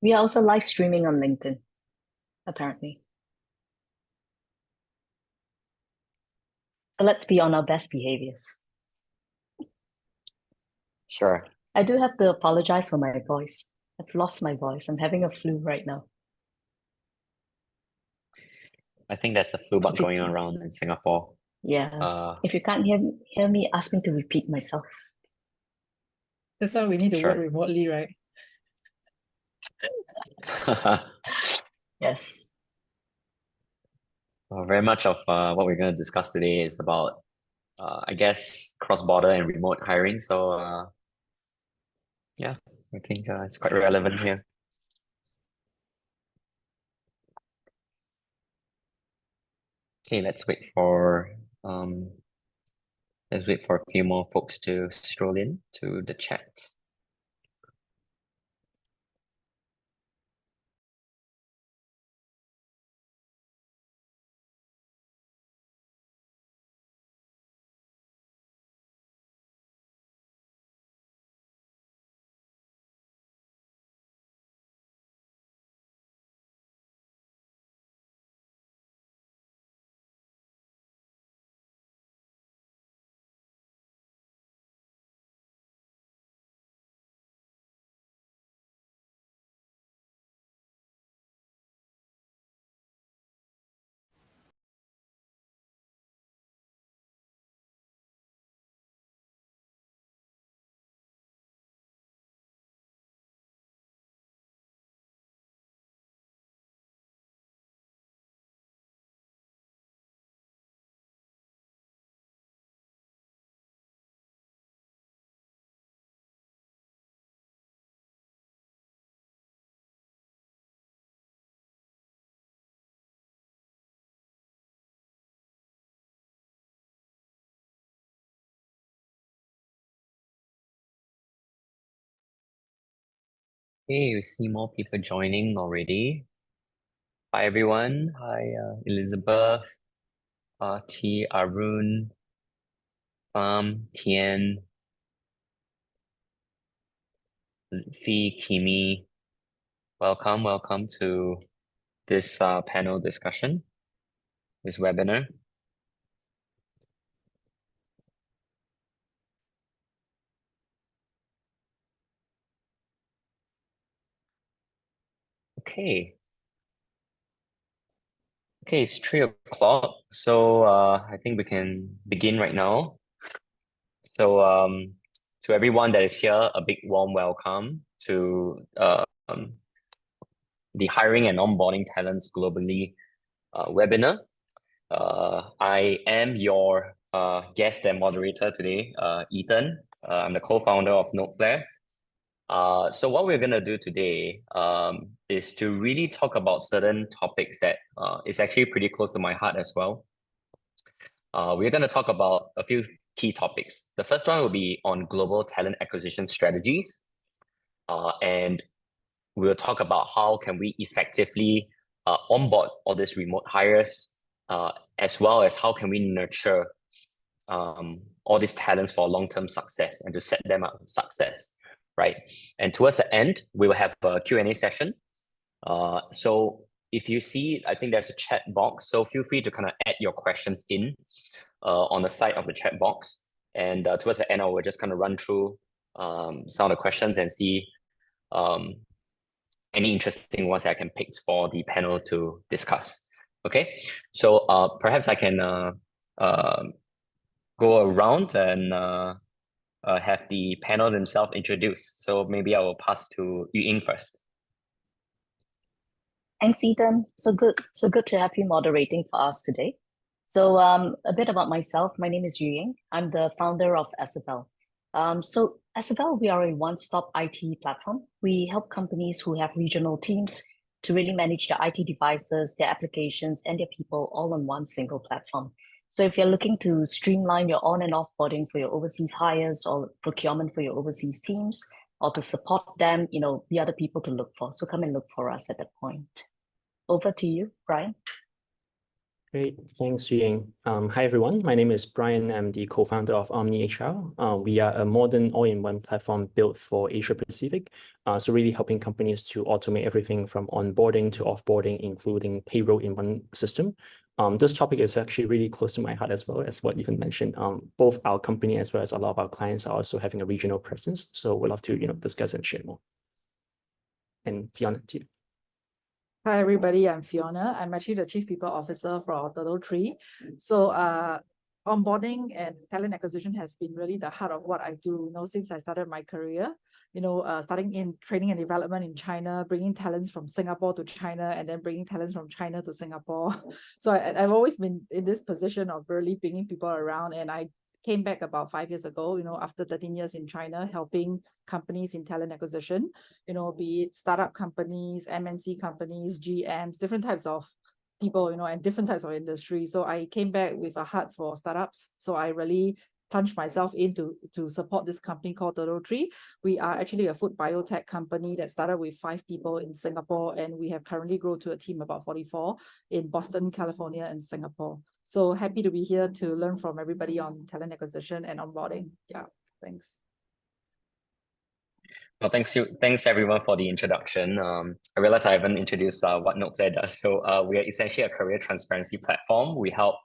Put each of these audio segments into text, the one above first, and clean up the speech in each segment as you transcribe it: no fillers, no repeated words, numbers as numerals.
We are also live streaming on LinkedIn, apparently. So let's be on our best behaviors. Sure. I do have to apologize for my voice. I've lost my voice. I'm having a flu right now. I think there's a flu bug If you, going around in Singapore. yeah, Uh, if you can't hear me, ask me to repeat myself. That's why we need to work sure. remotely, right? Yes. Well, very much of what we're going to discuss today is about, I guess, cross-border and remote hiring. So, yeah, I think it's quite relevant here. Okay, um, let's wait for a few more folks to stroll in to the chat. Hey, we see more people joining already. Hi, everyone. Hi, Elizabeth, T, Arun, Tian, Fee, Kimi. Welcome to this panel discussion, this webinar. Okay. Okay, it's 3 o'clock, so I think we can begin right now. So to everyone that is here, a big warm welcome to the Hiring and Onboarding Talents Globally webinar. I am your guest and moderator today, Ethan. I'm the co-founder of Noteflare. So what we're gonna do today is to really talk about certain topics that is actually pretty close to my heart as well. We're gonna talk about a few key topics. The first one will be on global talent acquisition strategies, and we'll talk about how can we effectively onboard all these remote hires, as well as how can we nurture all these talents for long-term success and to set them up for success, right? And towards the end, we will have a Q&A session. So if you see, I think there's a chat box, so feel free to kind of add your questions in on the side of the chat box. And towards the end, I will just kind of run through some of the questions and see any interesting ones that I can pick for the panel to discuss. Okay, so perhaps I can go around and have the panel themselves introduced. So maybe I will pass to Ying first. Thanks, Ethan. So good to have you moderating for us today. So a bit about myself. My name is Yu Ying. I'm the founder of Esevel. So Esevel, we are a one-stop IT platform. We help companies who have regional teams to really manage their IT devices, their applications, and their people all on one single platform. So if you're looking to streamline your on and offboarding for your overseas hires or procurement for your overseas teams, or to support them, the other people to look for. So come and look for us at that point. Over to you, Brian. Great, thanks, Ying. Hi, everyone. My name is Brian. I'm the co-founder of Omni HR. We are a modern all-in-one platform built for Asia Pacific. So really helping companies to automate everything from onboarding to offboarding, including payroll in one system. This topic is actually really close to my heart as well as what Ethan mentioned. Both our company as well as a lot of our clients are also having a regional presence. So we'd love to discuss and share more. And Fiona, to you. Hi, everybody. I'm Fiona. I'm actually the Chief People Officer for Turtle. So onboarding and talent acquisition has been really the heart of what I do, since I started my career, starting in training and development in China, bringing talents from Singapore to China, and then bringing talents from China to Singapore. So I've always been in this position of really bringing people around, and I came back about 5 years ago, after 13 years in China, helping companies in talent acquisition, be it startup companies, MNC companies, GMs, different types of people, and different types of industry. So I came back with a heart for startups. So I really plunged myself into to support this company called Turtle. We are actually a food biotech company that started with 5 people in Singapore, and we have currently grown to a team about 44 in Boston, California, and Singapore. So happy to be here to learn from everybody on talent acquisition and onboarding. Yeah, thanks. Well, thanks everyone for the introduction. I realize I haven't introduced what NoteFlare does. So we are essentially a career transparency platform. We help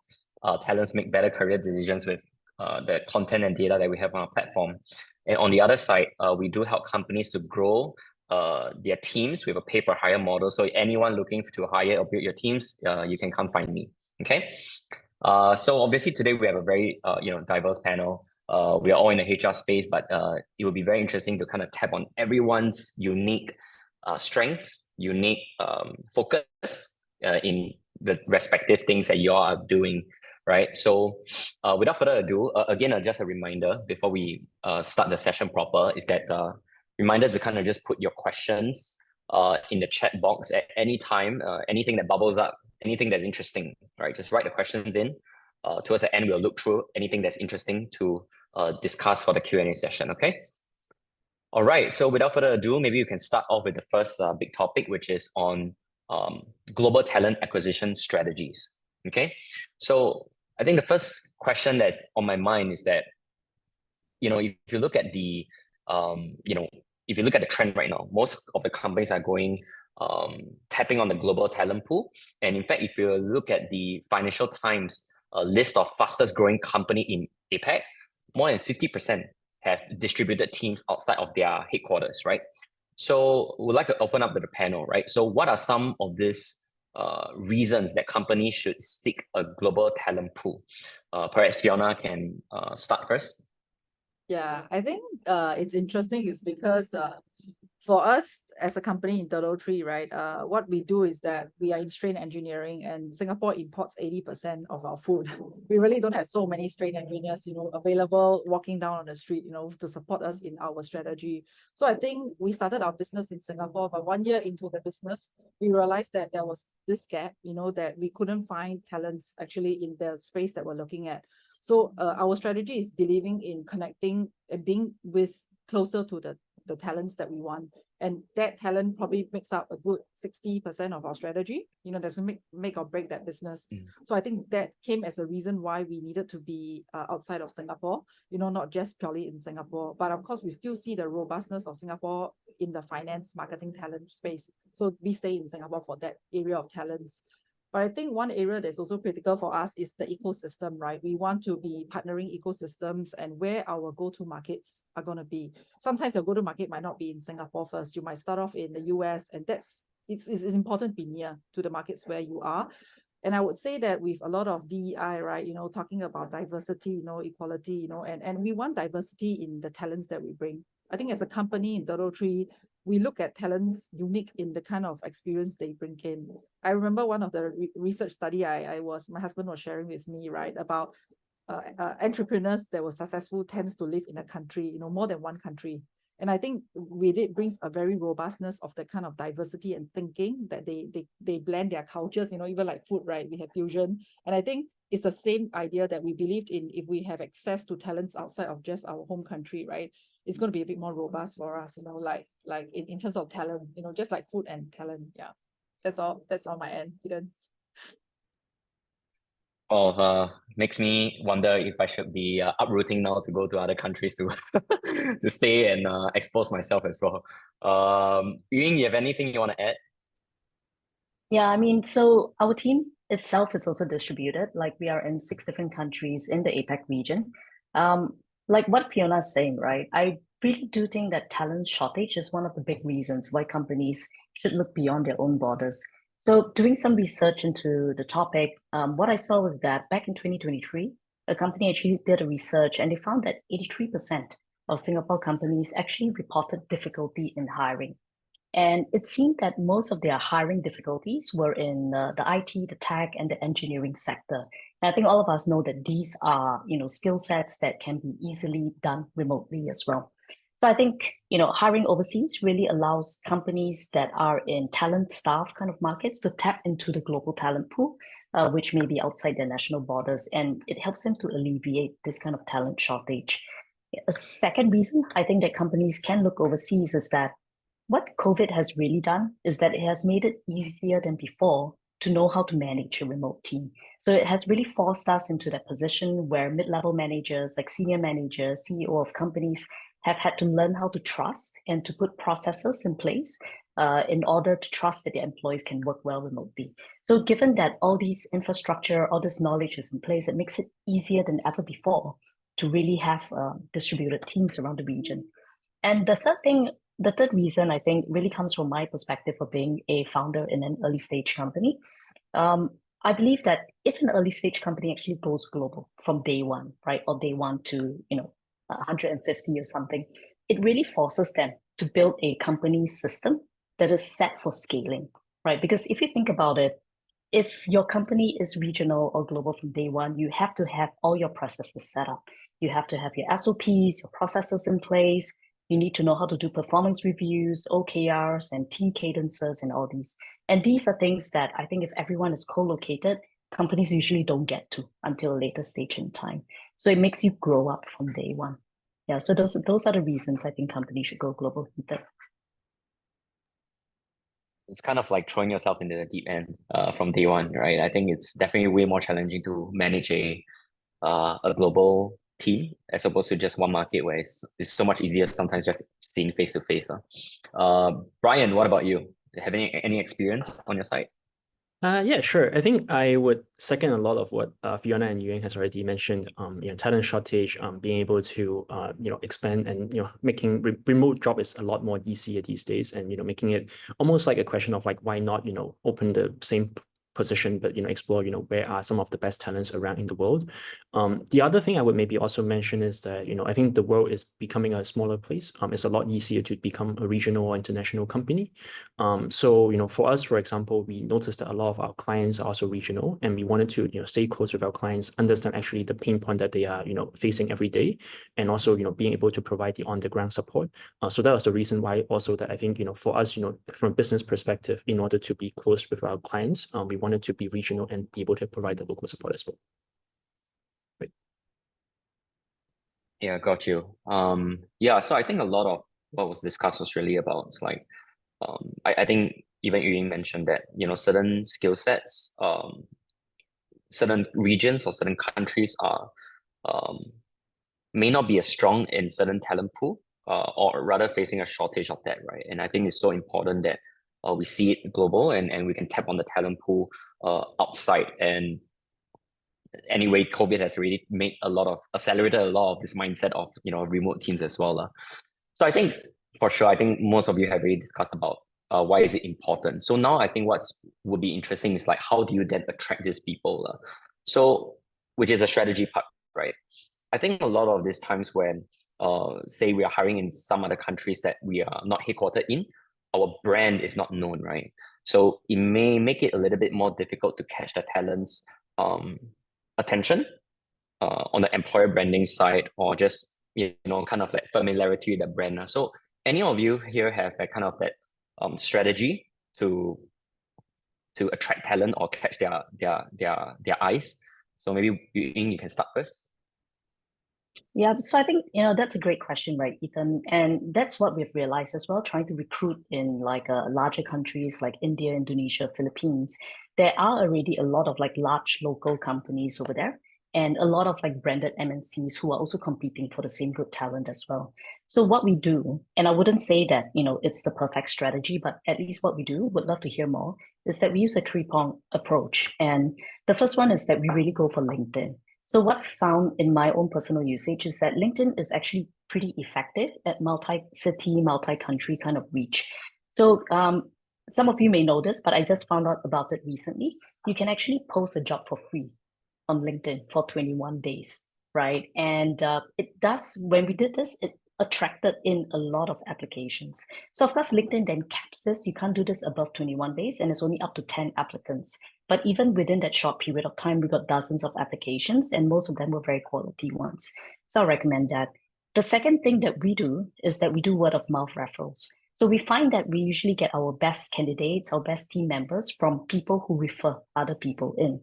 talents make better career decisions with the content and data that we have on our platform. And on the other side, we do help companies to grow their teams with a pay-per-hire model. So anyone looking to hire or build your teams, you can come find me. Okay. So obviously today we have a very diverse panel. We are all in the HR space, but it will be very interesting to kind of tap on everyone's unique strengths, unique focus in the respective things that you all are doing, right? So without further ado, again, just a reminder before we start the session proper is that reminder to kind of just put your questions in the chat box at any time, anything that bubbles up, anything that's interesting, right? Just write the questions in. Towards the end, we'll look through anything that's interesting to discuss for the Q&A session, okay? All right, so without further ado, maybe you can start off with the first big topic, which is on global talent acquisition strategies, okay? So I think the first question that's on my mind is that, if you look at the, if you look at the trend right now, most of the companies are going tapping on the global talent pool. And in fact, if you look at the Financial Times list of fastest growing company in APAC, more than 50% have distributed teams outside of their headquarters, right? So we'd like to open up to the panel, right? So what are some of these reasons that companies should seek a global talent pool? Perhaps Fiona can start first. Yeah, I think it's interesting is because for us as a company in Turtle, right, what we do is that we are in strain engineering, and Singapore imports 80% of our food. We really don't have so many strain engineers, available walking down on the street, to support us in our strategy. So I think we started our business in Singapore, but 1 year into the business, we realized that there was this gap, that we couldn't find talents actually in the space that we're looking at. So our strategy is believing in connecting and being closer to the talents that we want. And that talent probably makes up a good 60% of our strategy, that's make or break that business. So I think that came as a reason why we needed to be outside of Singapore, not just purely in Singapore. But of course, we still see the robustness of Singapore in the finance marketing talent space. So we stay in Singapore for that area of talents. But I think one area that's also critical for us is the ecosystem, right? We want to be partnering ecosystems and where our go-to markets are going to be. Sometimes your go-to market might not be in Singapore first. You might start off in the US, and it's important to be near to the markets where you are. And I would say that with a lot of DEI, right, talking about diversity, equality, and we want diversity in the talents that we bring. I think as a company in Turtle, we look at talents unique in the kind of experience they bring in. I remember one of the research study my husband was sharing with me, right, about entrepreneurs that were successful tends to live in a country, more than one country. And I think with it brings a very robustness of the kind of diversity and thinking that they blend their cultures, even like food, right? We have fusion. And I think it's the same idea that we believed in. If we have access to talents outside of just our home country, right, it's going to be a bit more robust for us, like in terms of talent, just like food and talent. Yeah, that's all my end. Eden. Makes me wonder if I should be uprooting now to go to other countries to to stay and expose myself as well. Ying, you have anything you want to add? Yeah, I mean, so our team itself is also distributed. Like we are in 6 different countries in the APAC region. Um, like what Fiona's saying, right? I really do think that talent shortage is one of the big reasons why companies should look beyond their own borders. So doing some research into the topic, what I saw was that back in 2023, a company actually did a research and they found that 83% of Singapore companies actually reported difficulty in hiring. And it seemed that most of their hiring difficulties were in the IT, the tech, and the engineering sector. And I think all of us know that these are, skill sets that can be easily done remotely as well. So I think, hiring overseas really allows companies that are in talent staff kind of markets to tap into the global talent pool, which may be outside their national borders. And it helps them to alleviate this kind of talent shortage. A second reason I think that companies can look overseas is that what COVID has really done is that it has made it easier than before to know how to manage a remote team. So it has really forced us into that position where mid-level managers, like senior managers, CEO of companies, have had to learn how to trust and to put processes in place in order to trust that their employees can work well remotely. So given that all these infrastructure, all this knowledge is in place, it makes it easier than ever before to really have distributed teams around the region. And the third reason I think really comes from my perspective of being a founder in an early stage company. I believe that if an early stage company actually goes global from day one, right, or day one to 150 or something, it really forces them to build a company system that is set for scaling, right? Because if you think about it, if your company is regional or global from day one, you have to have all your processes set up. You have to have your SOPs, your processes in place. You need to know how to do performance reviews, OKRs, and team cadences, and all these. And these are things that I think if everyone is co-located, companies usually don't get to until a later stage in time. So it makes you grow up from day one. Yeah, so those are the reasons I think companies should go global. It's kind of like throwing yourself into the deep end from day one, right? I think it's definitely way more challenging to manage a global team as opposed to just one market where it's so much easier sometimes just seeing face to face. Brian, what about you? Have any experience on your side? Yeah, sure. I think I would second a lot of what Fiona and Yuan has already mentioned. Talent shortage, being able to expand and making remote job is a lot more easier these days, and making it almost like a question of like why not open the same position, but explore where are some of the best talents around in the world. The other thing I would maybe also mention is that I think the world is becoming a smaller place. It's a lot easier to become a regional or international company. So for us, for example, we noticed that a lot of our clients are also regional, and we wanted to stay close with our clients, understand actually the pain point that they are facing every day, and also being able to provide the on the ground support. So that was the reason why also that I think for us from a business perspective, in order to be close with our clients, we wanted to be regional and be able to provide the local support as well. Right. Yeah, got you. Yeah, so I think a lot of what was discussed was really about like I think even you mentioned that certain skill sets, certain regions or certain countries are um, may not be as strong in certain talent pool, or rather facing a shortage of that, right? And I think it's so important that we see it global and we can tap on the talent pool outside. And anyway, COVID has really accelerated a lot of this mindset of remote teams as well. So I think for sure, I think most of you have already discussed about why is it important. So now I think would be interesting is like how do you then attract these people? So which is a strategy part, right? I think a lot of these times when say we are hiring in some other countries that we are not headquartered in, our brand is not known, right? So it may make it a little bit more difficult to catch the talent's attention on the employer branding side, or just kind of like familiarity with the brand. So any of you here have that kind of that strategy to attract talent or catch their eyes? So maybe you can start first. Yeah, so I think, that's a great question, right, Ethan? And that's what we've realized as well, trying to recruit in like larger countries like India, Indonesia, Philippines. there are already a lot of like large local companies over there and a lot of like branded MNCs who are also competing for the same good talent as well. So what we do, and I wouldn't say that, it's the perfect strategy, but at least what we do, would love to hear more, is that we use a three-pronged approach. And the first one is that we really go for LinkedIn. So what I found in my own personal usage is that LinkedIn is actually pretty effective at multi-city, multi-country kind of reach. So some of you may know this, but I just found out about it recently. You can actually post a job for free on LinkedIn for 21 days, right? And when we did this, it attracted in a lot of applications. So of course, LinkedIn then caps this. You can't do this above 21 days and it's only up to 10 applicants. But even within that short period of time, we got dozens of applications and most of them were very quality ones. So I recommend that. The second thing that we do is that we do word of mouth referrals. So we find that we usually get our best candidates, our best team members from people who refer other people in.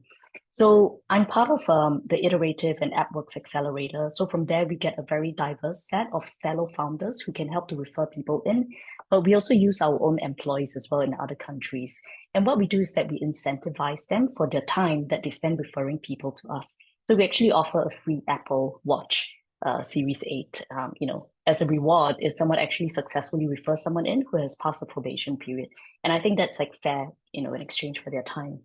So I'm part of the Iterative and AppWorks Accelerator. So from there, we get a very diverse set of fellow founders who can help to refer people in. But we also use our own employees as well in other countries. And what we do is that we incentivize them for their time that they spend referring people to us. So we actually offer a free Apple Watch Series 8, as a reward if someone actually successfully refers someone in who has passed the probation period. And I think that's like fair, in exchange for their time.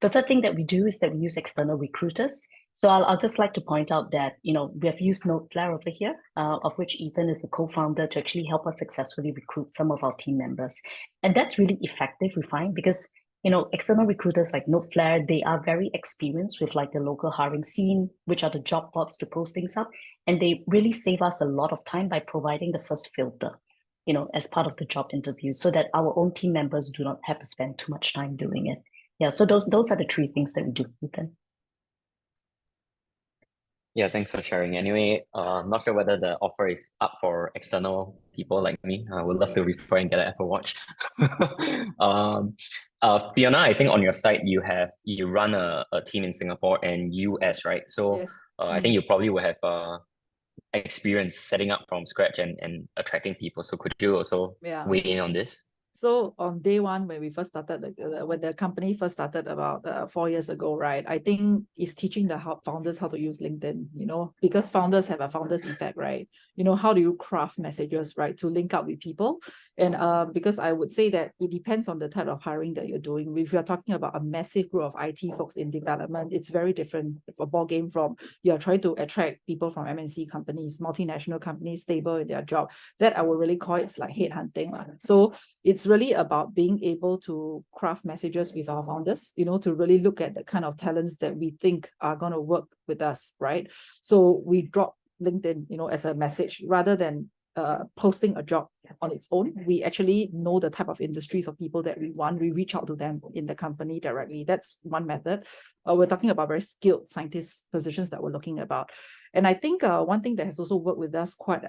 The third thing that we do is that we use external recruiters. So I'll just like to point out that, we have used Noteflare over here, of which Ethan is the co-founder, to actually help us successfully recruit some of our team members. And that's really effective, we find, because, external recruiters like Noteflare, they are very experienced with like the local hiring scene, which are the job boards to post things up. And they really save us a lot of time by providing the first filter, as part of the job interview, so that our own team members do not have to spend too much time doing it. Yeah, so those are the three things that we do, Ethan. Yeah, thanks for sharing. Anyway, not sure whether the offer is up for external people like me. I would love to refer and get an Apple Watch. Fiona, I think on your site you run a team in Singapore and US, right? So Yes. I think you probably will have experience setting up from scratch and attracting people. So could you also weigh in on this? So on day one, when we first started, when the company first started about 4 years ago, right? I think it's teaching the founders how to use LinkedIn, because founders have a founders effect, right? How do you craft messages, right, to link up with people? And because I would say that it depends on the type of hiring that you're doing. If you're talking about a massive group of IT folks in development, it's very different a ball game from you're trying to attract people from MNC companies, multinational companies, stable in their job. That I would really call it's like headhunting. So it's really about being able to craft messages with our founders, to really look at the kind of talents that we think are going to work with us, right? So we drop LinkedIn, as a message rather than posting a job on its own. We actually know the type of industries of people that we want. We reach out to them in the company directly. That's one method. We're talking about very skilled scientist positions that we're looking about. And I think one thing that has also worked with us quite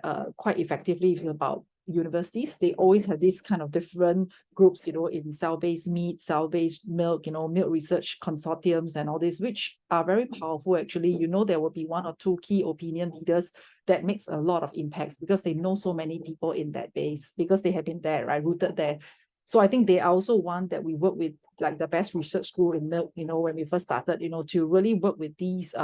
effectively is about universities. They always have these kind of different groups, in cell-based meat, cell-based milk, milk research consortiums and all this, which are very powerful actually. There will be one or two key opinion leaders that makes a lot of impacts because they know so many people in that base, because they have been there, right, rooted there. So I think they are also one that we work with, like the best research school in milk, when we first started, to really work with these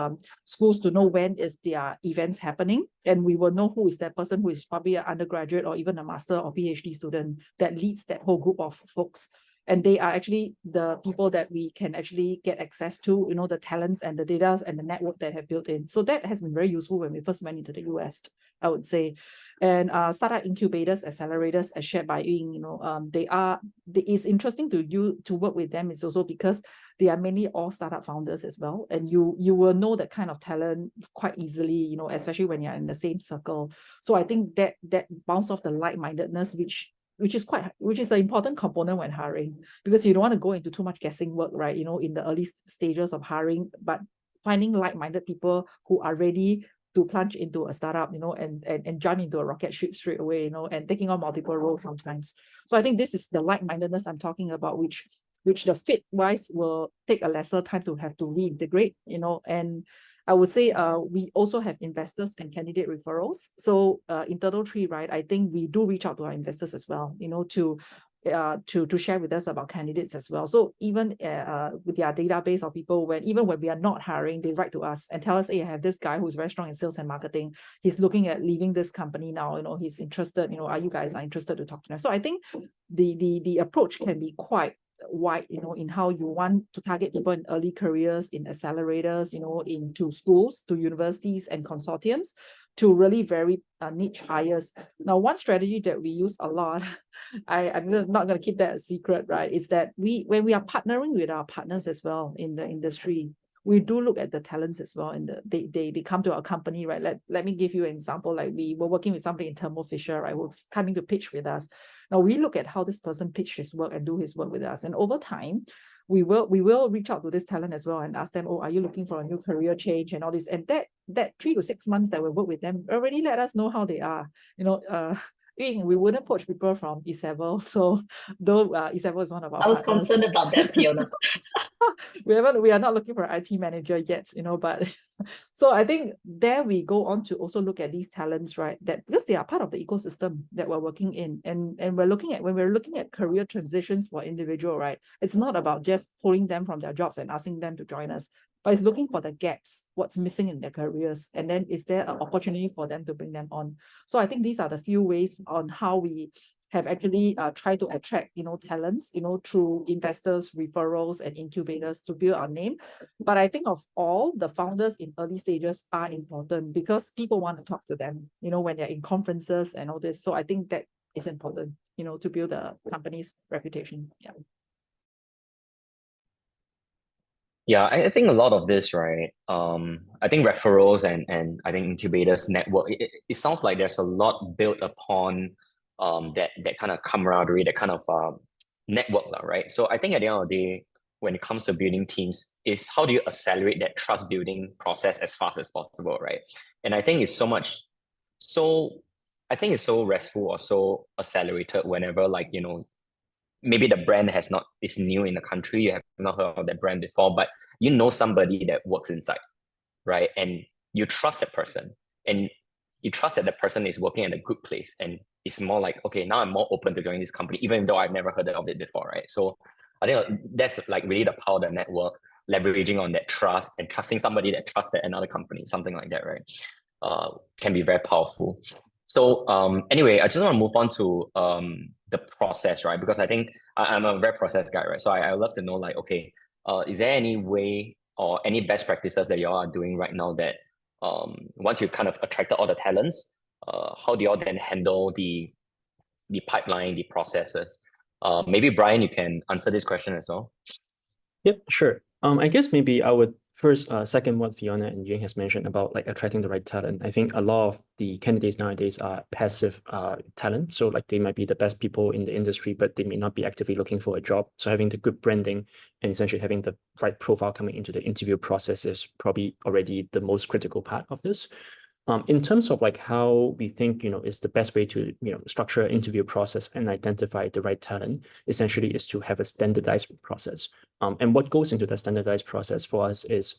schools to know when is their events happening. And we will know who is that person who is probably an undergraduate or even a master or PhD student that leads that whole group of folks. And they are actually the people that we can actually get access to, the talents and the data and the network that have built in. So that has been very useful when we first went into the US, I would say. And startup incubators, accelerators, as shared by Ying, it's interesting to work with them. It's also because they are mainly all startup founders as well. And you will know that kind of talent quite easily, especially when you're in the same circle. So I think that bounce off the like-mindedness, which is an important component when hiring, because you don't want to go into too much guessing work, right? In the early stages of hiring, but finding like-minded people who are ready to plunge into a startup, and jump into a rocket ship straight away, and taking on multiple roles sometimes. So I think this is the like-mindedness I'm talking about, which the fit wise will take a lesser time to have to reintegrate, and I would say we also have investors and candidate referrals. So in Turtle Tree, right, I think we do reach out to our investors as well, to to share with us about candidates as well. So even with their database of people, even when we are not hiring, they write to us and tell us, hey, I have this guy who's very strong in sales and marketing. He's looking at leaving this company now. He's interested. Are you guys interested to talk to them? So I think the approach can be quite wide, in how you want to target people in early careers, in accelerators, into schools, to universities and consortiums, to really very niche hires. Now, one strategy that we use a lot, I'm not going to keep that a secret, right, is that when we are partnering with our partners as well in the industry, we do look at the talents as well, and they come to our company, right? Let me give you an example. Like we were working with somebody in Thermo Fisher, right, who's coming to pitch with us. Now we look at how this person pitched his work and do his work with us, and over time, we will reach out to this talent as well and ask them, oh, are you looking for a new career change and all this? And that 3 to 6 months that we work with them already let us know how they are. We wouldn't poach people from Esevel, so though Esevel is one of our I was partners. concerned about that, Fiona. We are not looking for an IT manager yet, but so I think there we go on to also look at these talents, right? That because they are part of the ecosystem that we're working in, and when we're looking at career transitions for individual, right? It's not about just pulling them from their jobs and asking them to join us, but it's looking for the gaps, what's missing in their careers, and then is there an opportunity for them to bring them on? So I think these are the few ways on how we have actually tried to attract, talents, through investors, referrals, and incubators to build our name. But I think of all, the founders in early stages are important because people want to talk to them, when they're in conferences and all this. So I think that is important, to build the company's reputation. Yeah. Yeah, I think a lot of this, right? I think referrals and I think incubators network, it sounds like there's a lot built upon that kind of camaraderie, that kind of network, right? So I think at the end of the day, when it comes to building teams, is how do you accelerate that trust building process as fast as possible, right? And I think it's so restful or so accelerated whenever, like, maybe the brand is new in the country, you have not heard of that brand before, but you know somebody that works inside, right? And you trust that person, and you trust that the person is working at a good place, and it's more like, okay, now I'm more open to joining this company, even though I've never heard of it before, right? So I think that's like really the power of the network, leveraging on that trust and trusting somebody that trusted another company, something like that, right? Can be very powerful. So anyway, I just want to move on to the process, right? Because I think I'm a very process guy, right? So I would love to know, like, okay, is there any way or any best practices that you all are doing right now that once you've kind of attracted all the talents, how do you all then handle the pipeline, the processes? Maybe Brian, you can answer this question as well. Yep, sure. I guess maybe I would first second what Fiona and Ying has mentioned about like attracting the right talent. I think a lot of the candidates nowadays are passive talent. So like they might be the best people in the industry, but they may not be actively looking for a job. So having the good branding and essentially having the right profile coming into the interview process is probably already the most critical part of this. In terms of like how we think, is the best way to, structure an interview process and identify the right talent, essentially is to have a standardized process. And what goes into the standardized process for us is,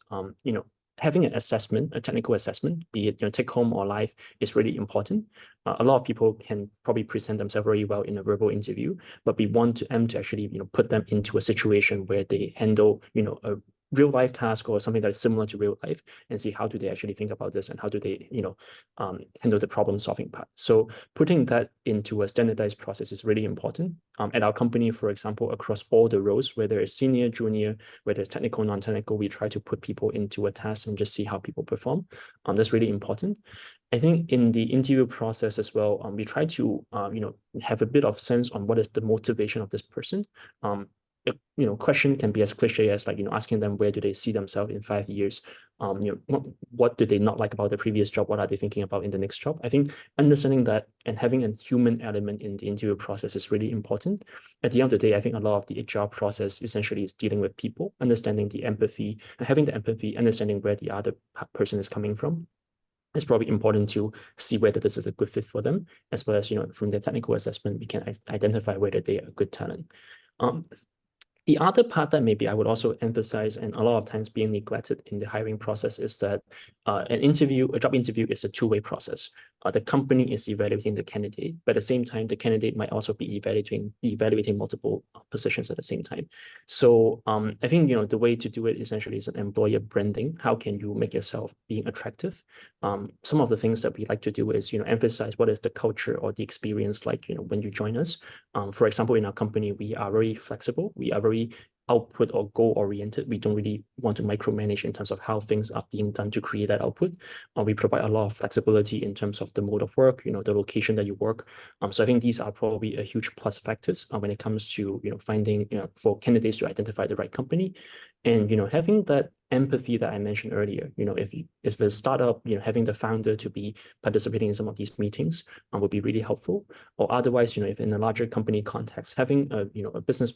having an assessment, a technical assessment, be it take home or live, is really important. A lot of people can probably present themselves very well in a verbal interview, but we want them to actually put them into a situation where they handle a real life task or something that's similar to real life, and see how do they actually think about this and how do they handle the problem solving part. So putting that into a standardized process is really important. At our company, for example, across all the roles, whether it's senior, junior, whether it's technical, non-technical, we try to put people into a task and just see how people perform. That's really important. I think in the interview process as well, we try to have a bit of sense on what is the motivation of this person. Question can be as cliche as like asking them where do they see themselves in 5 years. What do they not like about the previous job? What are they thinking about in the next job? I think understanding that and having a human element in the interview process is really important. At the end of the day, I think a lot of the HR process essentially is dealing with people, understanding the empathy, and having the empathy, understanding where the other person is coming from. It's probably important to see whether this is a good fit for them, as well as from the technical assessment, we can identify whether they are a good talent. The other part that maybe I would also emphasize, and a lot of times being neglected in the hiring process, is that a job interview is a two-way process. The company is evaluating the candidate, but at the same time, the candidate might also be evaluating multiple positions at the same time. So I think the way to do it essentially is an employer branding. How can you make yourself being attractive? Some of the things that we like to do is emphasize what is the culture or the experience like when you join us. For example, in our company, we are very flexible. We are very output or goal oriented. We don't really want to micromanage in terms of how things are being done to create that output. We provide a lot of flexibility in terms of the mode of work, the location that you work. So I think these are probably a huge plus factors when it comes to finding for candidates to identify the right company. And having that empathy that I mentioned earlier, if a startup, having the founder to be participating in some of these meetings would be really helpful. Or otherwise, if in a larger company context, having a business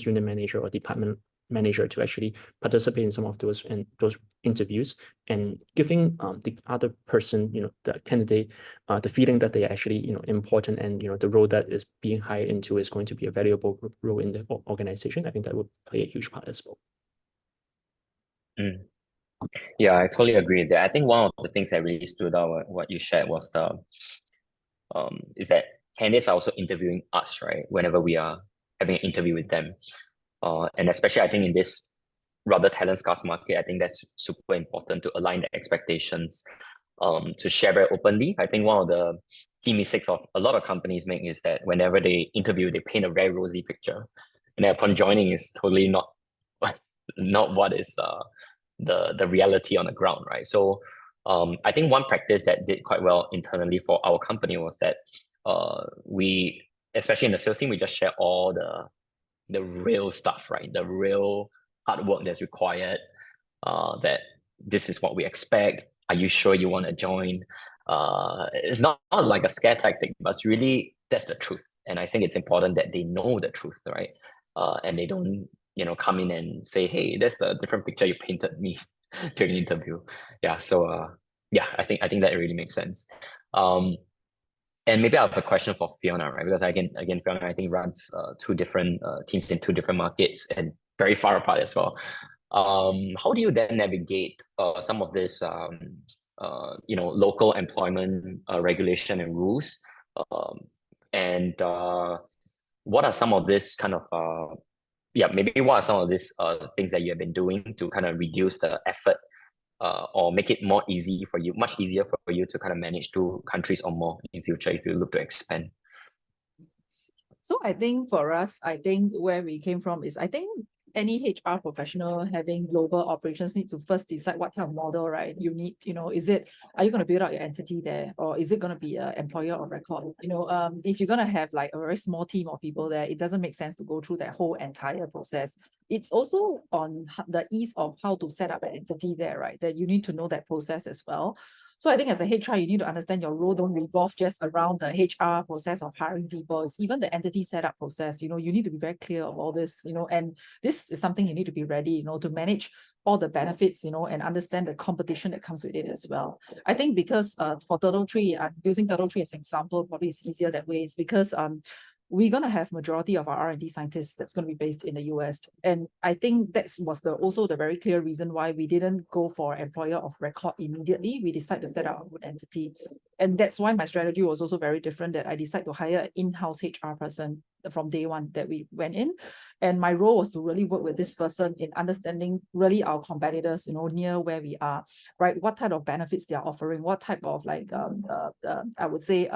unit manager or department manager to actually participate in some of those interviews and giving the other person, the candidate, the feeling that they are actually important, and the role that is being hired into is going to be a valuable role in the organization. I think that would play a huge part as well. Yeah, I totally agree with that. I think one of the things that really stood out what you shared was is that candidates are also interviewing us, right? Whenever we are having an interview with them. And especially I think in this rather talent scarce market, I think that's super important to align the expectations, to share very openly. I think one of the key mistakes of a lot of companies make is that whenever they interview, they paint a very rosy picture. And then upon joining is totally not what is the reality on the ground, right? So I think one practice that did quite well internally for our company was that we, especially in the sales team, we just share all the real stuff, right? The real hard work that's required, that this is what we expect. Are you sure you want to join? It's not like a scare tactic, but it's really, that's the truth. And I think it's important that they know the truth, right? And they don't come in and say, hey, that's the different picture you painted me during the interview. Yeah. So yeah, I think that really makes sense. And maybe I have a question for Fiona, right? Because again, Fiona, I think runs two different teams in two different markets and very far apart as well. How do you then navigate some of this, local employment regulation and rules? And what are some of this kind of maybe what are some of these things that you have been doing to kind of reduce the effort or make it much easier for you to kind of manage 2 countries or more in future if you look to expand? So I think for us, where we came from is, any HR professional having global operations need to first decide what kind of model, right? You need, are you going to build out your entity there, or is it going to be an employer of record? If you're going to have like a very small team of people there, it doesn't make sense to go through that whole entire process. It's also on the ease of how to set up an entity there, right? That you need to know that process as well. So I think as a HR, you need to understand your role don't revolve just around the HR process of hiring people. It's even the entity setup process. You need to be very clear of all this, and this is something you need to be ready, to manage all the benefits, and understand the competition that comes with it as well. I think because for TurtleTree, I'm using TurtleTree as an example, probably it's easier that way. It's because we're going to have majority of our R&D scientists that's going to be based in the US. And I think that was also the very clear reason why we didn't go for employer of record immediately. We decided to set up our own entity. And that's why my strategy was also very different, that I decided to hire an in-house HR person from day one that we went in. And my role was to really work with this person in understanding really our competitors, near where we are, right? What type of benefits they are offering, what type of I would say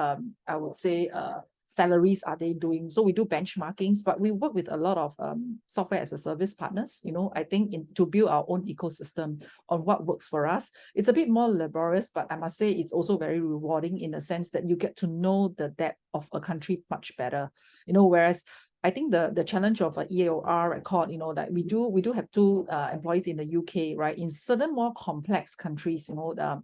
salaries are they doing. So we do benchmarkings, but we work with a lot of software as a service partners, I think to build our own ecosystem on what works for us. It's a bit more laborious, but I must say it's also very rewarding in the sense that you get to know the depth of a country much better, whereas I think the challenge of an EAOR record, that we do have 2 employees in the UK, right? In certain more complex countries,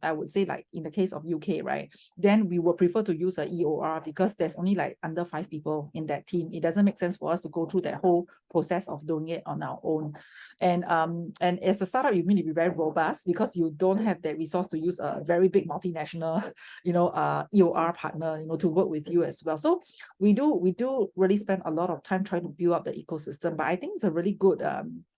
I would say like in the case of UK, right? Then we would prefer to use an EOR because there's only like under 5 people in that team. It doesn't make sense for us to go through that whole process of doing it on our own. And as a startup, you need to be very robust because you don't have that resource to use a very big multinational, EOR partner, to work with you as well. So we do really spend a lot of time time trying to build up the ecosystem. But I think it's a really good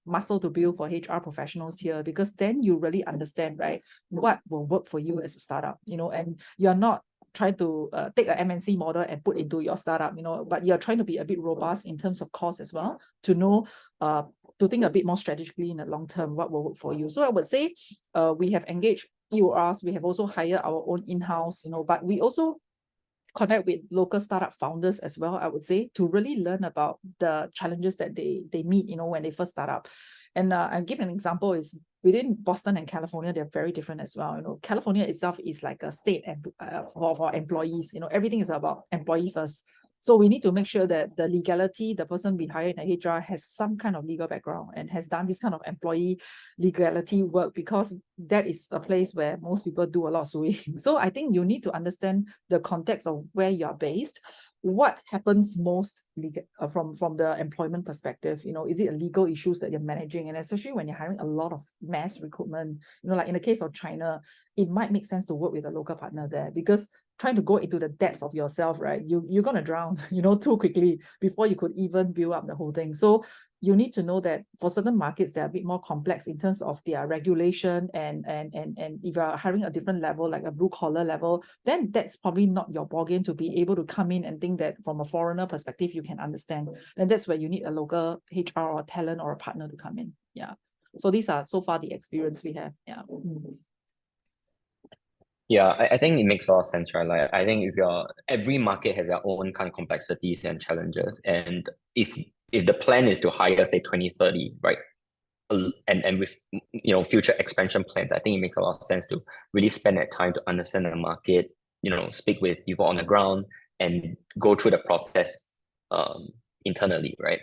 muscle to build for HR professionals here, because then you really understand, right, what will work for you as a startup, and you're not trying to take a MNC model and put into your startup, but you're trying to be a bit robust in terms of cost as well, to know, to think a bit more strategically in the long term, what will work for you. So I would say we have engaged EORs, we have also hired our own in-house, but we also connect with local startup founders as well, I would say, to really learn about the challenges that they meet, when they first start up. And I'll give an example is within Boston and California, they're very different as well. California itself is like a state and for employees, everything is about employee first. So we need to make sure that the legality, the person we hire in the HR has some kind of legal background and has done this kind of employee legality work, because that is a place where most people do a lot of suing. So I think you need to understand the context of where you are based, what happens most from the employment perspective. Is it legal issues that you're managing? And especially when you're hiring a lot of mass recruitment, like in the case of China, it might make sense to work with a local partner there, because trying to go into the depths of yourself, right, you're going to drown, too quickly before you could even build up the whole thing. So you need to know that for certain markets, they're a bit more complex in terms of their regulation, and if you're hiring a different level, like a blue collar level, then that's probably not your ballgame to be able to come in and think that from a foreigner perspective you can understand. Then that's where you need a local HR or talent or a partner to come in. Yeah. So these are so far the experience we have. Yeah. Yeah, I think it makes a lot of sense, right? Like, I think every market has their own kind of complexities and challenges. And if the plan is to hire, say, 2030, right? And with future expansion plans, I think it makes a lot of sense to really spend that time to understand the market, speak with people on the ground and go through the process internally, right?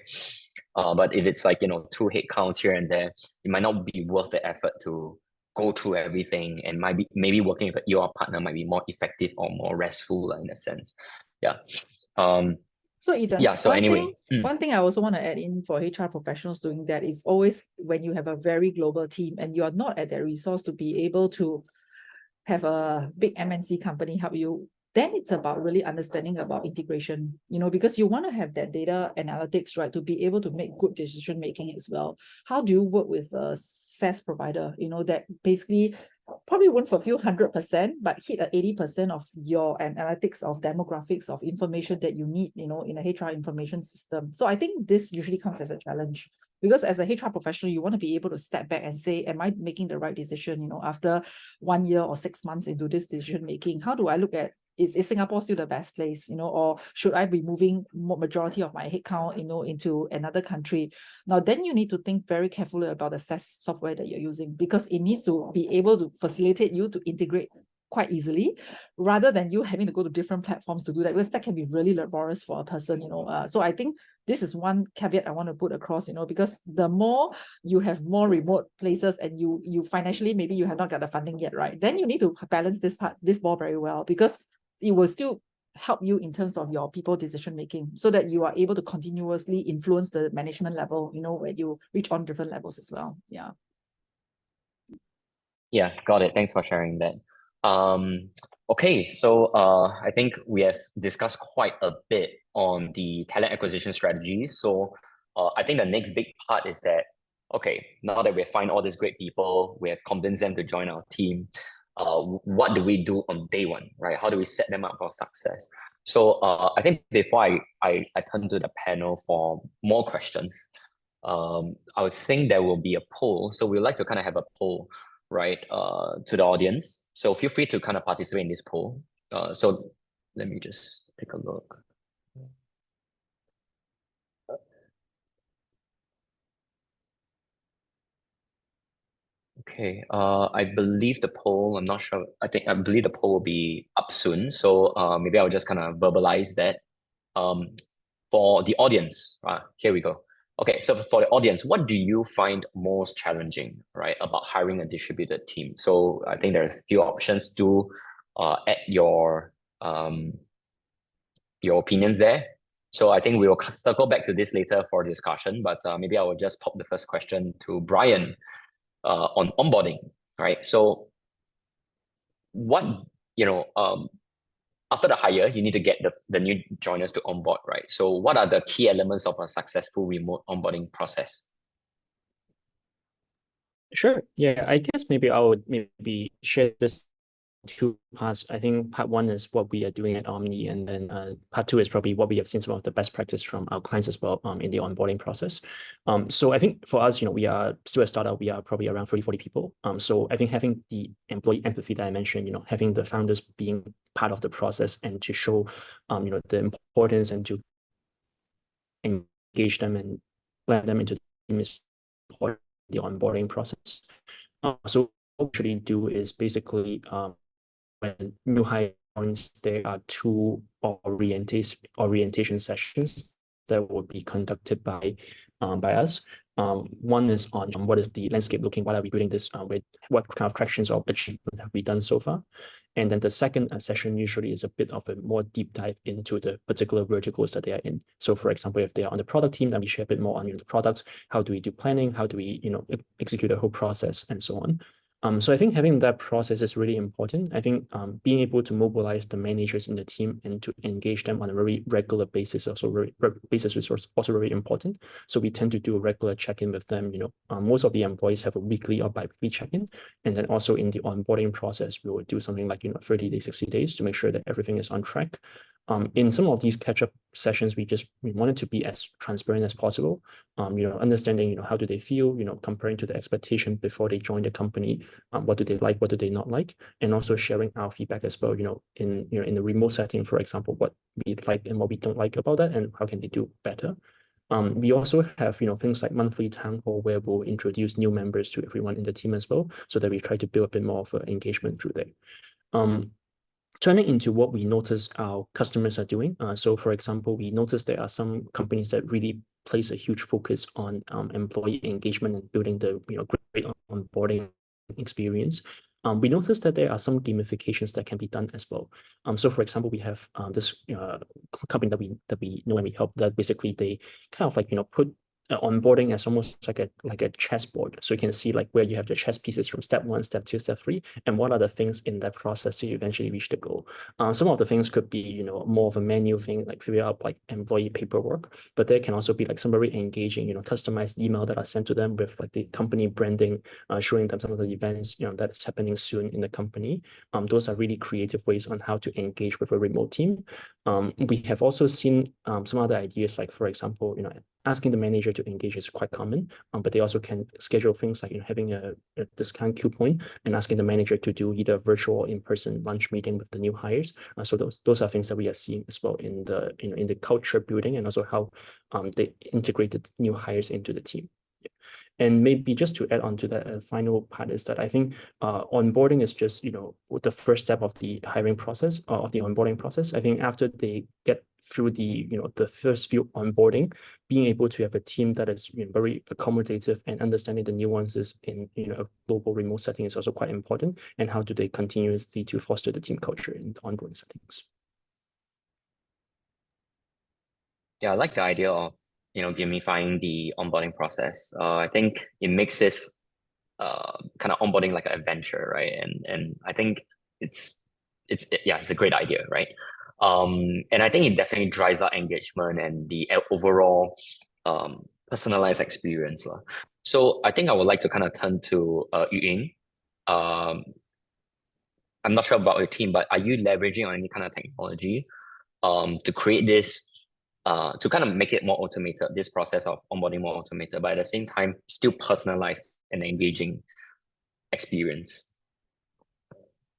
But if it's like, two headcounts here and there, it might not be worth the effort to go through everything, and maybe working with an EOR partner might be more effective or more restful in a sense. Yeah. So Ethan, yeah. So anyway, one thing I also want to add in for HR professionals doing that is always when you have a very global team and you are not at that resource to be able to have a big MNC company help you, then it's about really understanding about integration, because you want to have that data analytics, right, to be able to make good decision making as well. How do you work with a SaaS provider, that basically probably won't fulfill 100%, but hit 80% of your analytics of demographics of information that you need, in a HR information system. So I think this usually comes as a challenge, because as a HR professional, you want to be able to step back and say, am I making the right decision, after 1 year or 6 months into this decision making? How do I look at, is Singapore still the best place, or should I be moving majority of my headcount, into another country? Now, then you need to think very carefully about the SaaS software that you're using, because it needs to be able to facilitate you to integrate quite easily, rather than you having to go to different platforms to do that, because that can be really laborious for a person, so I think this is one caveat I want to put across, because the more you have more remote places and you financially, maybe you have not got the funding yet, right, then you need to balance this ball very well, because it will still help you in terms of your people decision making, so that you are able to continuously influence the management level, when you reach on different levels as well. Yeah. Yeah, got it. Thanks for sharing that. Okay, so I think we have discussed quite a bit on the talent acquisition strategies. So I think the next big part is that, okay, now that we have found all these great people, we have convinced them to join our team, what do we do on day one, right? How do we set them up for success? So I think before I turn to the panel for more questions, I would think there will be a poll. So we'd like to kind of have a poll, right, to the audience. So feel free to kind of participate in this poll. So let me just take a look. Okay, I believe the poll, I'm not sure. I believe the poll will be up soon. So maybe I'll just kind of verbalize that. For the audience, here we go. Okay, so for the audience, what do you find most challenging, right, about hiring a distributed team? So I think there are a few options to add your opinions there. So I think we will circle back to this later for discussion, but maybe I will just pop the first question to Brian on onboarding, right? So what, after the hire, you need to get the new joiners to onboard, right? So what are the key elements of a successful remote onboarding process? Sure. Yeah, I guess maybe I would maybe share this two parts. I think part one is what we are doing at Omni, and then part two is probably what we have seen some of the best practice from our clients as well in the onboarding process. So I think for us, we are still a startup. We are probably around 30, 40 people. So I think having the employee empathy that I mentioned, having the founders being part of the process and to show, the importance and to engage them and let them into the team is important in the onboarding process. So what we actually do is basically when new hire joins, there are two orientation sessions that will be conducted by us. One is on what is the landscape looking, what are we building this with, what kind of corrections or achievement have we done so far? And then the second session usually is a bit of a more deep dive into the particular verticals that they are in. So for example, if they are on the product team, then we share a bit more on the products, how do we do planning, how do we execute the whole process and so on. So I think having that process is really important. I think being able to mobilize the managers in the team and to engage them on a very regular basis is also very important. So we tend to do a regular check-in with them. Most of the employees have a weekly or bi-weekly check-in. And then also in the onboarding process, we will do something like 30 days, 60 days to make sure that everything is on track. In some of these catch-up sessions, we wanted to be as transparent as possible. Understanding how do they feel, comparing to the expectation before they join the company, what do they like, what do they not like, and also sharing our feedback as well. In the remote setting, for example, what we like and what we don't like about that, and how can they do better. We also have things like monthly town hall where we'll introduce new members to everyone in the team as well, so that we try to build a bit more of an engagement through there. Turning into what we notice our customers are doing. So for example, we notice there are some companies that really place a huge focus on employee engagement and building the great onboarding experience. We noticed that there are some gamifications that can be done as well. So for example, we have this company that we know and we help, that basically they kind of put onboarding as almost like a chessboard. So you can see where you have the chess pieces from step 1, step 2, step 3, and what are the things in that process to eventually reach the goal. Some of the things could be more of a manual thing, like figure out employee paperwork, but there can also be some very engaging customized email that are sent to them with the company branding, showing them some of the events that is happening soon in the company. Those are really creative ways on how to engage with a remote team. We have also seen some other ideas, like for example, asking the manager to engage is quite common, but they also can schedule things like having a discount coupon and asking the manager to do either virtual or in-person lunch meeting with the new hires. So those are things that we are seeing as well in the culture building, and also how they integrated new hires into the team. And maybe just to add on to that, final part is that I think onboarding is just the first step of the hiring process, of the onboarding process. I think after they get through the the first few onboarding, being able to have a team that is very accommodative and understanding the nuances in a global remote setting is also quite important. And how do they continuously to foster the team culture in the ongoing settings? Yeah, I like the idea of gamifying the onboarding process. I think it makes this kind of onboarding like an adventure, right? And I think it's a great idea, right? And I think it definitely drives out engagement and the overall personalized experience. So I think I would like to kind of turn to Yuying. I'm not sure about your team, but are you leveraging on any kind of technology to create this, to kind of make it more automated, this process of onboarding more automated, but at the same time, still personalized and engaging experience?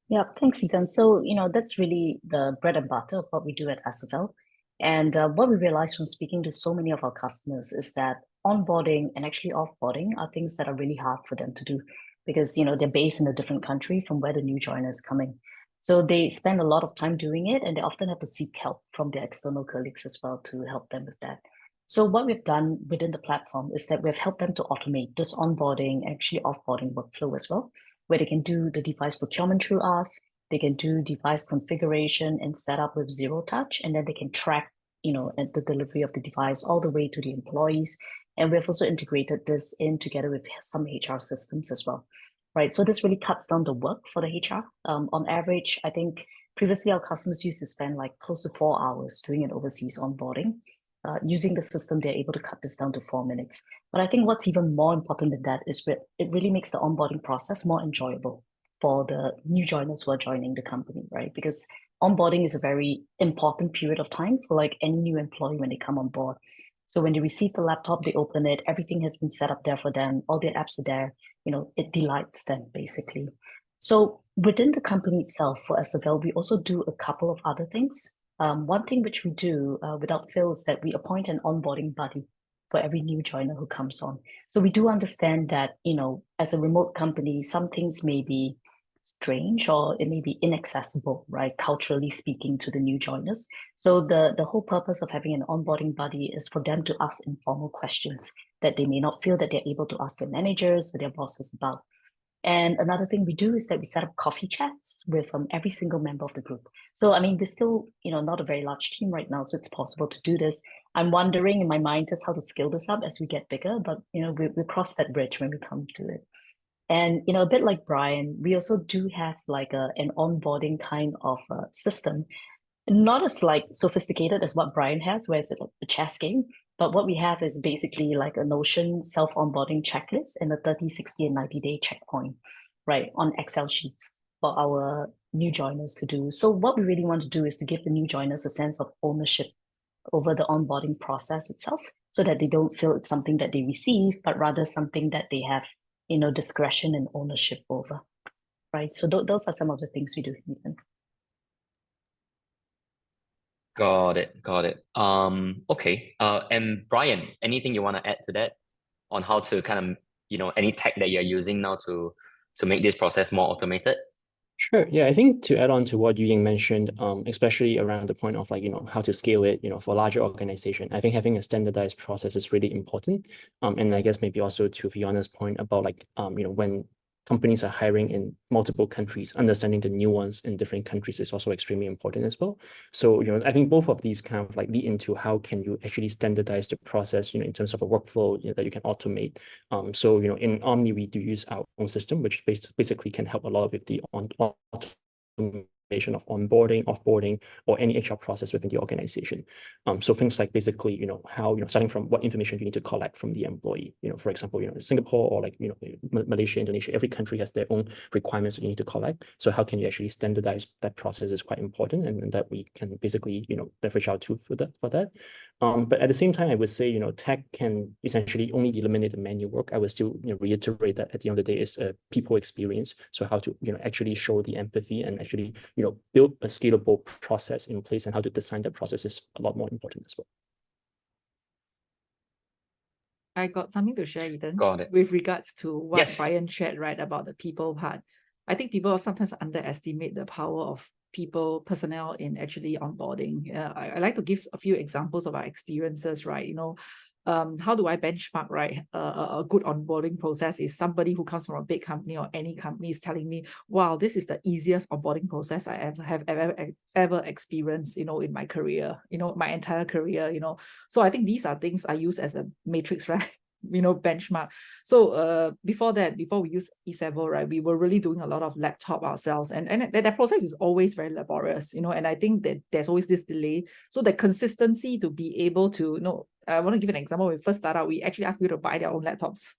Yeah, thanks, Ethan. So, that's really the bread and butter of what we do at Esevel. And what we realized from speaking to so many of our customers is that onboarding and actually offboarding are things that are really hard for them to do because, they're based in a different country from where the new joiner is coming. So they spend a lot of time doing it, and they often have to seek help from their external colleagues as well to help them with that. So what we've done within the platform is that we've helped them to automate this onboarding, actually offboarding workflow as well, where they can do the device procurement through us, they can do device configuration and setup with zero touch, and then they can track, the delivery of the device all the way to the employees. And we've also integrated this in together with some HR systems as well, right? So this really cuts down the work for the HR. On average, I think Previously, our customers used to spend like close to 4 hours doing an overseas onboarding. Using the system, they're able to cut this down to 4 minutes. But I think what's even more important than that is it really makes the onboarding process more enjoyable for the new joiners who are joining the company, right? Because onboarding is a very important period of time for like any new employee when they come on board. So when they receive the laptop, they open it, everything has been set up there for them, all their apps are there, it delights them basically. So within the company itself for Esevel, we also do a couple of other things. One thing which we do without fail is that we appoint an onboarding buddy for every new joiner who comes on. So we do understand that, as a remote company, some things may be strange or it may be inaccessible, right? Culturally speaking to the new joiners. So the whole purpose of having an onboarding buddy is for them to ask informal questions that they may not feel that they're able to ask their managers or their bosses about. And another thing we do is that we set up coffee chats with every single member of the group. So, I mean, we're still, not a very large team right now, so it's possible to do this. I'm wondering in my mind just how to scale this up as we get bigger, but, we cross that bridge when we come to it. And, a bit like Brian, we also do have like an onboarding kind of system, not as like sophisticated as what Brian has, where it's like a chess game. But what we have is basically like a Notion self-onboarding checklist and a 30, 60, and 90-day checkpoint, right, on Excel sheets for our new joiners to do. So what we really want to do is to give the new joiners a sense of ownership over the onboarding process itself, so that they don't feel it's something that they receive, but rather something that they have, discretion and ownership over, right? So those are some of the things we do, Ethan. Got it. Okay. And Brian, anything you want to add to that on how to kind of, any tech that you're using now to make this process more automated? Sure. Yeah, I think to add on to what Yuying mentioned, especially around the point of like, how to scale it, for larger organization, I think having a standardized process is really important. And I guess maybe also to Fiona's point about like, when companies are hiring in multiple countries, understanding the nuance in different countries is also extremely important as well. So, I think both of these kind of like lead into how can you actually standardize the process, in terms of a workflow that you can automate. So, in Omni, we do use our own system, which basically can help a lot with the automation of onboarding, offboarding, or any HR process within the organization. So things like basically, how, starting from what information you need to collect from the employee. For example, Singapore or like, Malaysia, Indonesia, every country has their own requirements that you need to collect. So how can you actually standardize that process is quite important, and that we can basically, leverage our tool for that. But at the same time, I would say, tech can essentially only eliminate the manual work. I would still, reiterate that at the end of the day, is a people experience. So how to, actually show the empathy and actually, build a scalable process in place, and how to design that process is a lot more important as well. I got something to share, Ethan, Got it. with regards to what Yes. Brian shared, right, about the people part. I think people sometimes underestimate the power of personnel in actually onboarding. I like to give a few examples of our experiences, right? How do I benchmark, right? A good onboarding process is somebody who comes from a big company or any company is telling me, wow, this is the easiest onboarding process I have ever experienced, in my career, my entire career, So I think these are things I use as a matrix, right? Benchmark. So before we use Esevel, right, we were really doing a lot of laptop ourselves, and that process is always very laborious, and I think that there's always this delay. So the consistency to be able to, I want to give an example. When we first started out, we actually asked people to buy their own laptops,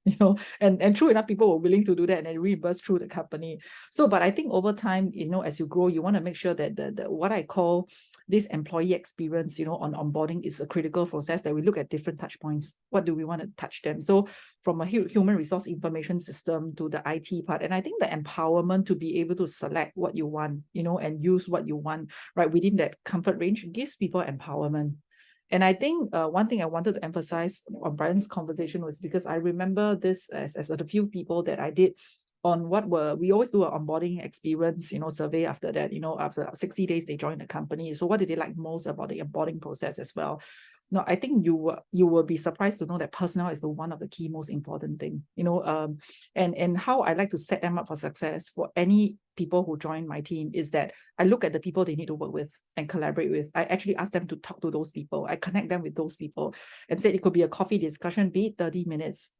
and true enough, people were willing to do that and then reimburse through the company. So, but I think over time, as you grow, you want to make sure that the what I call this employee experience, on onboarding is a critical process, that we look at different touch points. What do we want to touch them? So from a human resource information system to the IT part, and I think the empowerment to be able to select what you want, and use what you want, right, within that comfort range gives people empowerment. And I think one thing I wanted to emphasize on Brian's conversation was because I remember this as a few people that I did on we always do an onboarding experience, survey after that, after 60 days, they join the company. So what did they like most about the onboarding process as well? No, I think you will be surprised to know that personnel is one of the key most important thing, and how I like to set them up for success for any people who join my team is that I look at the people they need to work with and collaborate with. I actually ask them to talk to those people. I connect them with those people and say it could be a coffee discussion, be it 30 minutes,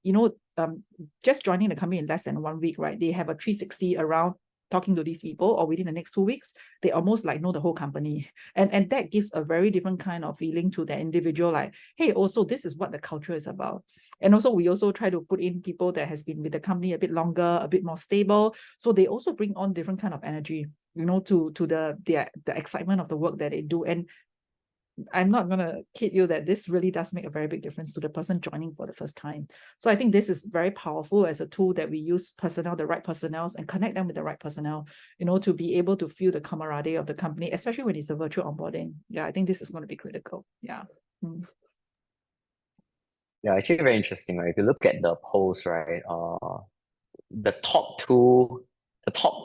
just joining the company in less than 1 week, right? They have a 360 around talking to these people, or within the next 2 weeks, they almost like know the whole company. And that gives a very different kind of feeling to the individual, like, hey, also this is what the culture is about. And also we also try to put in people that has been with the company a bit longer, a bit more stable. So they also bring on different kind of energy, to the excitement of the work that they do. And I'm not going to kid you that this really does make a very big difference to the person joining for the first time. So I think this is very powerful as a tool that we use the right personnel, and connect them with the right personnel, to be able to feel the camaraderie of the company, especially when it's a virtual onboarding. Yeah, I think this is going to be critical. Yeah. Yeah, actually very interesting, right? If you look at the polls, right, the top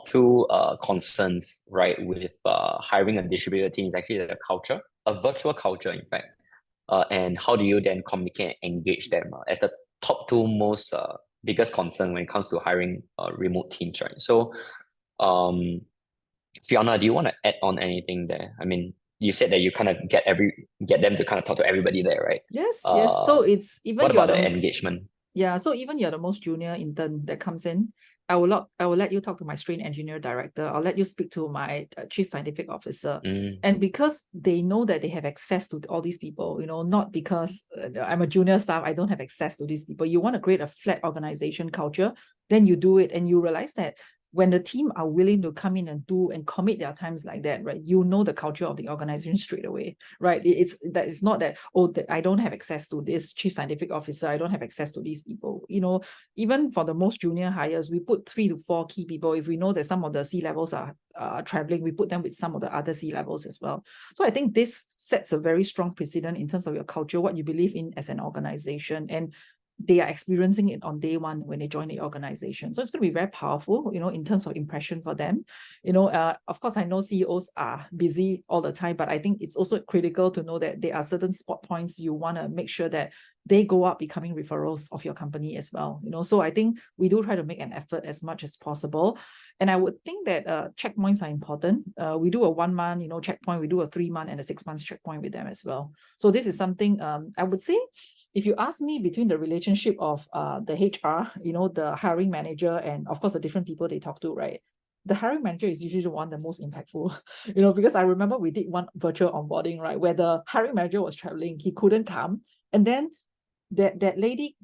two concerns, right, with hiring a distributed team is actually the culture, a virtual culture, in fact. And how do you then communicate and engage them as the top two most biggest concern when it comes to hiring remote teams, right? So, Fiona, do you want to add on anything there? I mean, you said that you kind of get them to kind of talk to everybody there, right? Yes. So it's even what about the engagement? Yeah, so even you're the most junior intern that comes in, I will let you talk to my strain engineer director. I'll let you speak to my chief scientific officer. And because they know that they have access to all these people, not because I'm a junior staff, I don't have access to these people. You want to create a flat organization culture, then you do it, and you realize that when the team are willing to come in and do and commit their times like that, right, the culture of the organization straight away, right? It's not that, that I don't have access to this chief scientific officer, I don't have access to these people. Even for the most junior hires, we put 3 to 4 key people. If we know that some of the C-levels are traveling, we put them with some of the other C-levels as well. So I think this sets a very strong precedent in terms of your culture, what you believe in as an organization, and they are experiencing it on day one when they join the organization. So it's going to be very powerful, in terms of impression for them. Of course, I know CEOs are busy all the time, but I think it's also critical to know that there are certain spot points you want to make sure that they go up becoming referrals of your company as well. So I think we do try to make an effort as much as possible. And I would think that checkpoints are important. We do a 1 month, checkpoint, we do a 3 month and a 6 months checkpoint with them as well. So this is something I would say, if you ask me, between the relationship of the HR, the hiring manager, and of course the different people they talk to, right? The hiring manager is usually the one the most impactful, because I remember we did one virtual onboarding, right, where the hiring manager was traveling, he couldn't come, and then that lady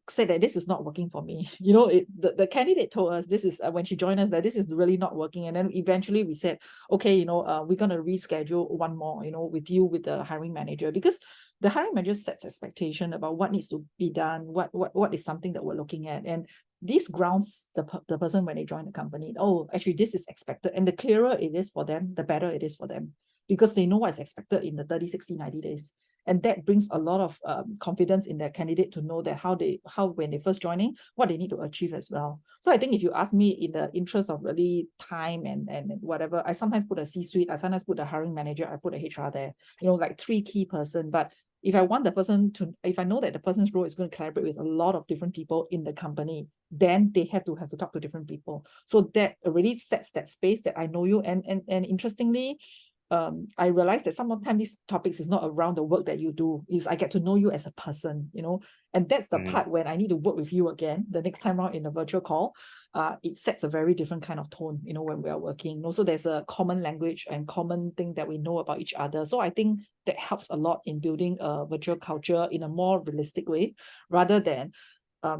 said that this is not working for me. The candidate told us this is when she joined us, that this is really not working. And then eventually we said, okay, we're going to reschedule one more, with the hiring manager, because the hiring manager sets expectation about what needs to be done, what is something that we're looking at. And this grounds the person when they join the company. Oh, actually, this is expected. And the clearer it is for them, the better it is for them, because they know what's expected in the 30, 60, 90 days. And that brings a lot of confidence in their candidate to know that how when they first joining, what they need to achieve as well. So I think if you ask me, in the interest of really time and whatever, I sometimes put a C-suite, I sometimes put a hiring manager, I put a HR there, like 3 key person. But if I want the person if I know that the person's role is going to collaborate with a lot of different people in the company, then they have to talk to different people. So that already sets that space that I know you. And interestingly, I realized that sometimes these topics is not around the work that you do, is I get to know you as a person, and that's the part when I need to work with you again the next time around in a virtual call. It sets a very different kind of tone, when we are working. Also, there's a common language and common thing that we know about each other. So I think that helps a lot in building a virtual culture in a more realistic way, rather than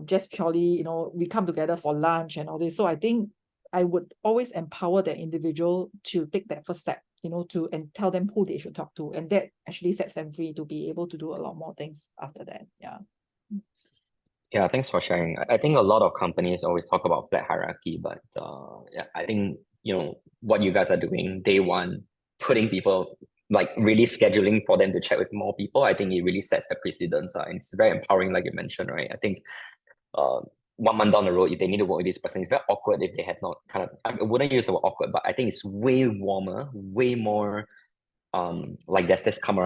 just purely, we come together for lunch and all this. So I think I would always empower the individual to take that first step, and tell them who they should talk to. And that actually sets them free to be able to do a lot more things after that. Yeah. Yeah, thanks for sharing. I think a lot of companies always talk about flat hierarchy, but yeah, I think, what you guys are doing, day one, putting people, like really scheduling for them to chat with more people, I think it really sets the precedence. And it's very empowering, like you mentioned, right? I think 1 month down the road, if they need to work with this person, it's very awkward if they have not I wouldn't use the word awkward, but I think it's way warmer, way more like there's this camaraderie